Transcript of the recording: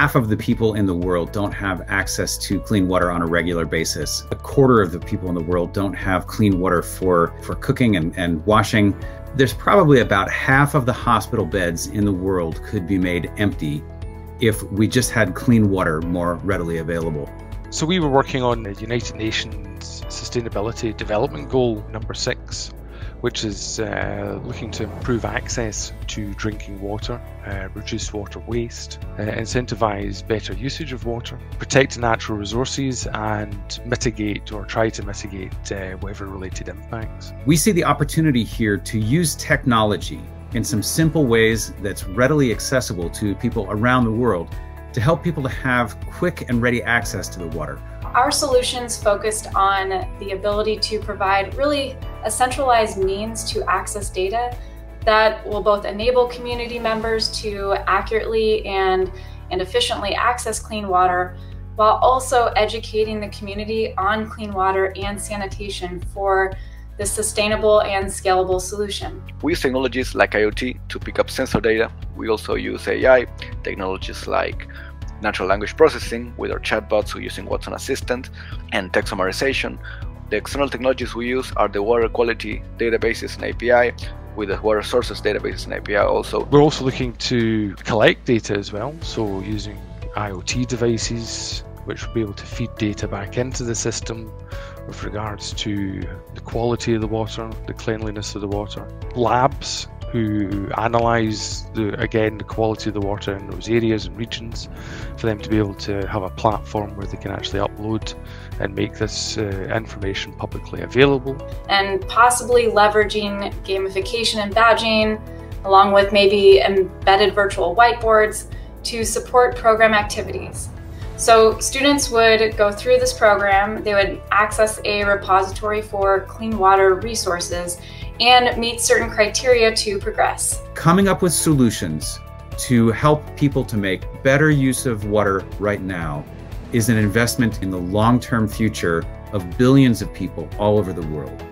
half of the people in the world don't have access to clean water on a regular basis. A quarter of the people in the world don't have clean water for cooking and washing. There's probably about half of the hospital beds in the world could be made empty if we just had clean water more readily available. So we were working on the United Nations Sustainability Development Goal number 6, which is looking to improve access to drinking water, reduce water waste, incentivize better usage of water, protect natural resources, and mitigate or try to mitigate weather-related impacts. We see the opportunity here to use technology in some simple ways that's readily accessible to people around the world to help people to have quick and ready access to the water. Our solutions focused on the ability to provide really a centralized means to access data that will both enable community members to accurately and efficiently access clean water, while also educating the community on clean water and sanitation for the sustainable and scalable solution. We use technologies like IoT to pick up sensor data. We also use AI, technologies like natural language processing with our chatbots using Watson Assistant, and text summarization. The external technologies we use are the water quality databases and API, with the water sources databases and API also. We're also looking to collect data as well, so using IoT devices which will be able to feed data back into the system with regards to the quality of the water, the cleanliness of the water. Labs who analyse the quality of the water in those areas and regions, for them to be able to have a platform where they can actually upload and make this information publicly available. And possibly leveraging gamification and badging, along with maybe embedded virtual whiteboards to support program activities. So students would go through this program, they would access a repository for clean water resources and meet certain criteria to progress. Coming up with solutions to help people to make better use of water right now is an investment in the long-term future of billions of people all over the world.